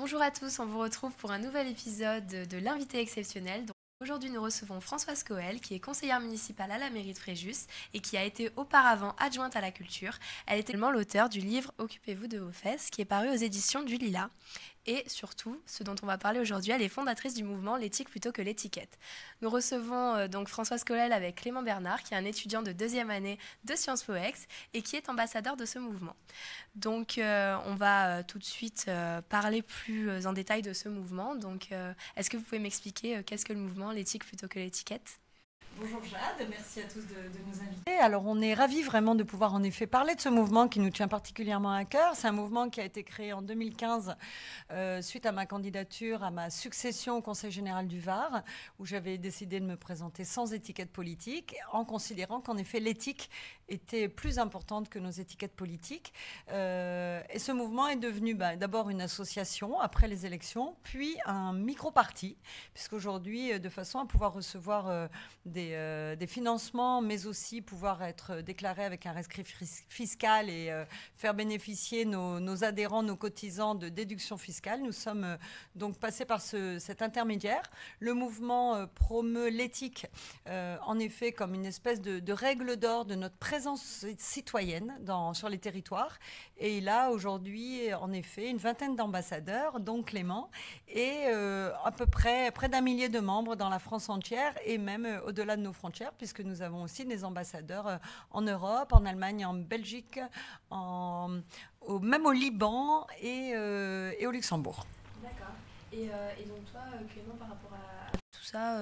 Bonjour à tous, on vous retrouve pour un nouvel épisode de l'invité exceptionnel. Donc, aujourd'hui, nous recevons Françoise Coel, qui est conseillère municipale à la mairie de Fréjus et qui a été auparavant adjointe à la culture. Elle est également l'auteure du livre Occupez-vous de vos fesses, qui est paru aux éditions du Lilas. Et surtout, ce dont on va parler aujourd'hui, elle est fondatrice du mouvement L'éthique plutôt que l'étiquette. Nous recevons donc Françoise Coel avec Clément Bernard, qui est un étudiant de deuxième année de Sciences Po Ex et qui est ambassadeur de ce mouvement. Donc on va tout de suite parler plus en détail de ce mouvement. Donc est-ce que vous pouvez m'expliquer qu'est-ce que le mouvement L'éthique plutôt que l'étiquette ? Bonjour Jade, merci à tous de nous inviter. Alors on est ravis vraiment de pouvoir en effet parler de ce mouvement qui nous tient particulièrement à cœur. C'est un mouvement qui a été créé en 2015 suite à ma candidature, à ma succession au Conseil général du Var, où j'avais décidé de me présenter sans étiquette politique, en considérant qu'en effet l'éthique était plus importante que nos étiquettes politiques. Et ce mouvement est devenu d'abord une association après les élections, puis un micro-parti, puisqu'aujourd'hui, de façon à pouvoir recevoir des financements, mais aussi pouvoir être déclaré avec un rescrit fiscal et faire bénéficier nos adhérents, nos cotisants de déductions fiscales. Nous sommes donc passés par cet intermédiaire. Le mouvement promeut l'éthique, en effet, comme une espèce de règle d'or de notre présence citoyenne sur les territoires. Et il a aujourd'hui, en effet, une vingtaine d'ambassadeurs, dont Clément, et à peu près d'un millier de membres dans la France entière et même au-delà de nos frontières, puisque nous avons aussi des ambassadeurs en Europe, en Allemagne, en Belgique, même au Liban et au Luxembourg. D'accord. Et donc toi, Clément, par rapport à tout ça,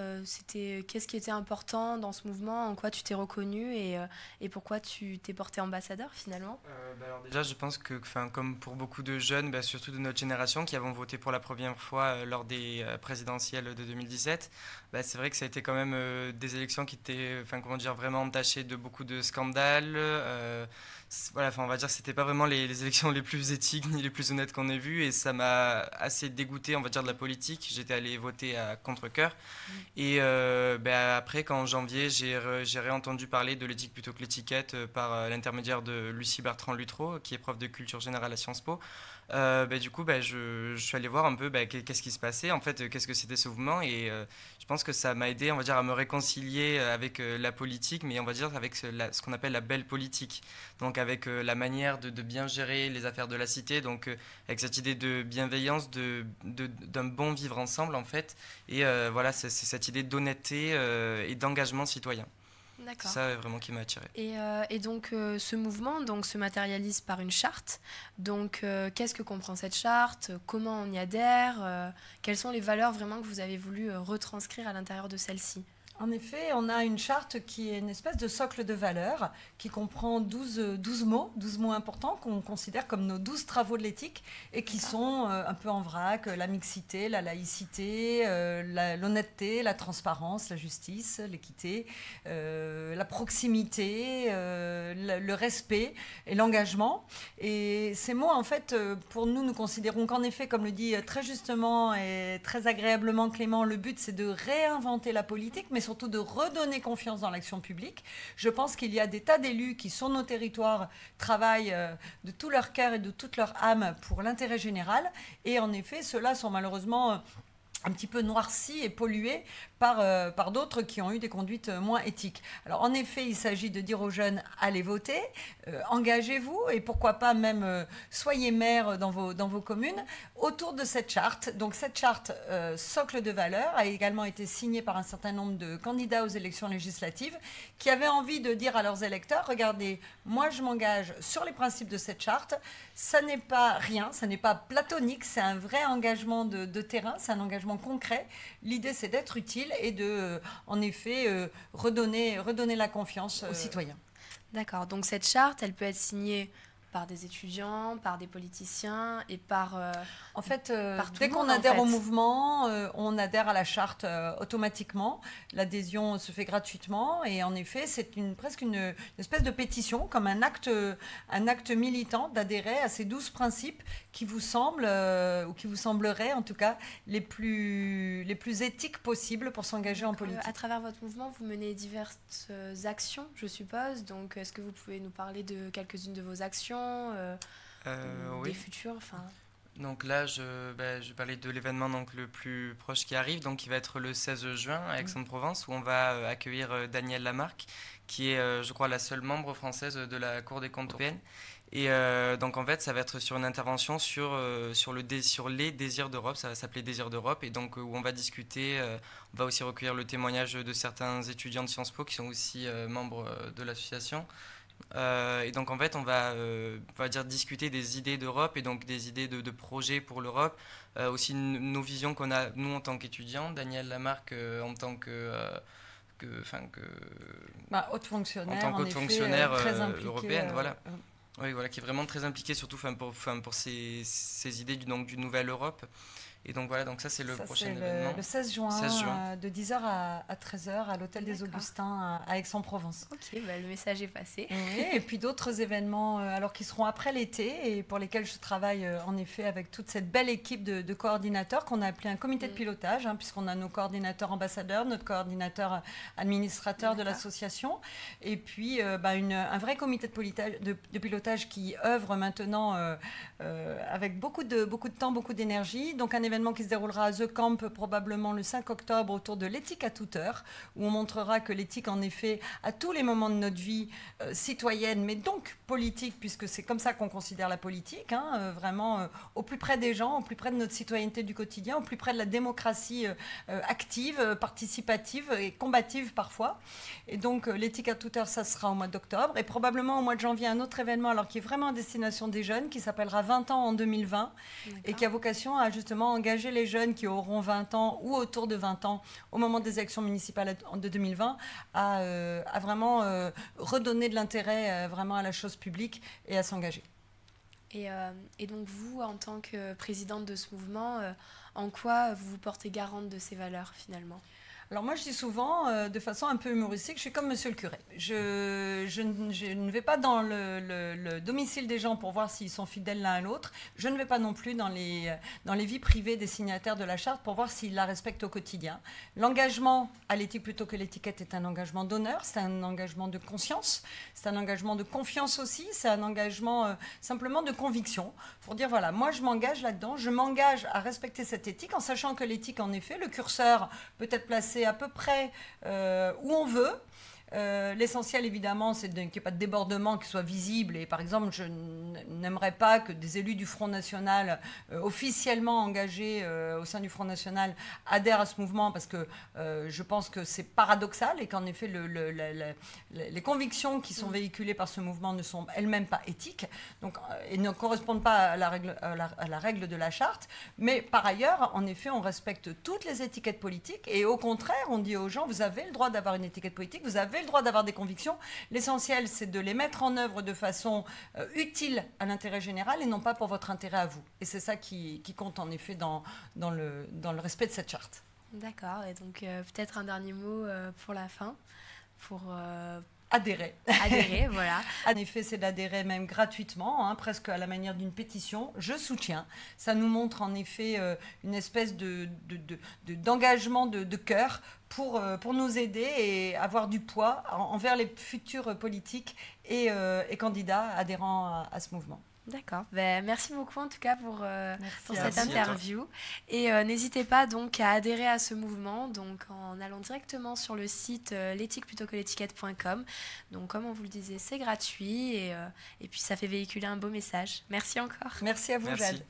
qu'est-ce qui était important dans ce mouvement, en quoi tu t'es reconnu et pourquoi tu t'es porté ambassadeur finalement ? Alors déjà, je pense que comme pour beaucoup de jeunes, surtout de notre génération qui avons voté pour la première fois lors des présidentielles de 2017, c'est vrai que ça a été quand même des élections qui étaient vraiment entachées de beaucoup de scandales. Voilà, on va dire que c'était pas vraiment les élections les plus éthiques ni les plus honnêtes qu'on ait vues, et ça m'a assez dégoûté, on va dire, de la politique. J'étais allé voter à contre-cœur. Et après, qu'en janvier, j'ai réentendu parler de l'éthique plutôt que l'étiquette par l'intermédiaire de Lucie Bertrand-Luttrot, qui est prof de culture générale à Sciences Po. Du coup, je suis allé voir un peu qu'est-ce qui se passait, en fait, qu'est-ce que c'était ce mouvement, et je pense que ça m'a aidé, on va dire, à me réconcilier avec la politique, mais on va dire avec ce qu'on appelle la belle politique, donc avec la manière de bien gérer les affaires de la cité, donc avec cette idée de bienveillance, d'un bon vivre ensemble, en fait, et voilà, c'est cette idée d'honnêteté et d'engagement citoyen. D'accord. C'est ça vraiment qui m'a attiré. Et donc ce mouvement se matérialise par une charte. Donc qu'est-ce que comprend cette charte ? Comment on y adhère ? Quelles sont les valeurs vraiment que vous avez voulu retranscrire à l'intérieur de celle-ci ? En effet, on a une charte qui est une espèce de socle de valeurs qui comprend 12 mots, 12 mots importants qu'on considère comme nos 12 travaux de l'éthique et qui sont un peu en vrac: la mixité, la laïcité, l'honnêteté, la transparence, la justice, l'équité, la proximité, le respect et l'engagement. Et ces mots, en fait, pour nous, nous considérons qu'en effet, comme le dit très justement et très agréablement Clément, le but c'est de réinventer la politique, mais surtout de redonner confiance dans l'action publique. Je pense qu'il y a des tas d'élus qui, sur nos territoires, travaillent de tout leur cœur et de toute leur âme pour l'intérêt général. Et en effet, ceux-là sont malheureusement un petit peu noircis et pollués par d'autres qui ont eu des conduites moins éthiques. Alors en effet, il s'agit de dire aux jeunes: allez voter, engagez-vous, et pourquoi pas même soyez maire dans vos communes autour de cette charte. Donc cette charte socle de valeurs a également été signée par un certain nombre de candidats aux élections législatives qui avaient envie de dire à leurs électeurs: regardez, moi je m'engage sur les principes de cette charte, ça n'est pas rien, ça n'est pas platonique, c'est un vrai engagement de terrain, c'est un engagement concret. L'idée c'est d'être utile et de, en effet, redonner la confiance aux citoyens. D'accord, donc cette charte, elle peut être signée par des étudiants, par des politiciens et par... En fait, par tout dès le qu'on monde, adhère en au fait. mouvement, on adhère à la charte automatiquement. L'adhésion se fait gratuitement et en effet, c'est presque une espèce de pétition, comme un acte militant d'adhérer à ces 12 principes qui vous semblent, ou qui vous sembleraient en tout cas, les plus éthiques possibles pour s'engager en politique. À travers votre mouvement, vous menez diverses actions, je suppose. Donc, est-ce que vous pouvez nous parler de quelques-unes de vos actions, Oui. des futures, enfin... Donc là, je parlais de l'événement donc, le plus proche qui arrive, donc qui va être le 16 juin à Aix-en-Provence, où on va accueillir Danielle Lamarque, qui est, je crois, la seule membre française de la Cour des comptes européenne. Et donc en fait, ça va être sur une intervention sur les désirs d'Europe, ça va s'appeler Désirs d'Europe, et donc où on va discuter, on va aussi recueillir le témoignage de certains étudiants de Sciences Po qui sont aussi membres de l'association. Et donc en fait, on va dire discuter des idées d'Europe et donc des idées de projets pour l'Europe, aussi nos visions qu'on a nous en tant qu'étudiants, Danielle Lamarque en tant haute fonctionnaire, en tant qu'haute fonctionnaire très impliquée, européenne, voilà. Oui, voilà, qui est vraiment très impliquée, surtout pour ces idées du Nouvelle Europe. Et donc voilà, donc ça c'est le prochain événement. Le 16 juin, de 10h à 13h à l'Hôtel des Augustins à Aix-en-Provence. Ok, le message est passé. Oui, et puis d'autres événements alors qui seront après l'été et pour lesquels je travaille en effet avec toute cette belle équipe de coordinateurs qu'on a appelé un comité de pilotage, puisqu'on a nos coordinateurs ambassadeurs, notre coordinateur administrateur de l'association, et puis un vrai comité de pilotage qui œuvre maintenant avec beaucoup de temps, beaucoup d'énergie. Donc un événement qui se déroulera à The Camp probablement le 5 octobre autour de l'éthique à toute heure, où on montrera que l'éthique en effet à tous les moments de notre vie citoyenne, mais donc politique, puisque c'est comme ça qu'on considère la politique, vraiment au plus près des gens, au plus près de notre citoyenneté du quotidien, au plus près de la démocratie active, participative et combative parfois. Et donc l'éthique à toute heure, ça sera au mois d'octobre, et probablement au mois de janvier un autre événement alors qui est vraiment à destination des jeunes, qui s'appellera 20 ans en 2020, et qui a vocation à justement engager les jeunes qui auront 20 ans ou autour de 20 ans au moment des élections municipales de 2020 à vraiment redonner de l'intérêt vraiment à la chose publique et à s'engager. Et donc vous, en tant que présidente de ce mouvement, en quoi vous vous portez garante de ces valeurs finalement ? Alors moi, je dis souvent, de façon un peu humoristique, je suis comme monsieur le curé. Je ne vais pas dans le domicile des gens pour voir s'ils sont fidèles l'un à l'autre. Je ne vais pas non plus dans les vies privées des signataires de la charte pour voir s'ils la respectent au quotidien. L'engagement à l'éthique plutôt que l'étiquette est un engagement d'honneur, c'est un engagement de conscience, c'est un engagement de confiance aussi, c'est un engagement simplement de conviction. Pour dire, voilà, moi je m'engage là-dedans, je m'engage à respecter cette éthique en sachant que l'éthique, en effet, le curseur peut être placé à peu près où on veut. L'essentiel, évidemment, c'est qu'il n'y ait pas de débordement qui soit visible. Et par exemple, je n'aimerais pas que des élus du Front National, officiellement engagés au sein du Front National, adhèrent à ce mouvement parce que je pense que c'est paradoxal et qu'en effet, les convictions qui sont véhiculées par ce mouvement ne sont elles-mêmes pas éthiques donc, et ne correspondent pas à la règle de la charte. Mais par ailleurs, en effet, on respecte toutes les étiquettes politiques et au contraire, on dit aux gens, vous avez le droit d'avoir une étiquette politique, vous avez le droit d'avoir des convictions. L'essentiel, c'est de les mettre en œuvre de façon utile à l'intérêt général et non pas pour votre intérêt à vous. Et c'est ça qui compte en effet dans le respect de cette charte. D'accord. Et donc peut-être un dernier mot pour la fin, pour... Adhérer. Adhérer, voilà. En effet, c'est d'adhérer même gratuitement, presque à la manière d'une pétition. Je soutiens. Ça nous montre en effet une espèce d'engagement de cœur pour nous aider et avoir du poids envers les futurs politiques et candidats adhérents à ce mouvement. D'accord. Merci beaucoup en tout cas pour cette interview. Et n'hésitez pas donc à adhérer à ce mouvement donc en allant directement sur le site l'éthique-plutôt-que-l'étiquette.com. Donc comme on vous le disait, c'est gratuit et puis ça fait véhiculer un beau message. Merci encore. Merci à vous, Jade.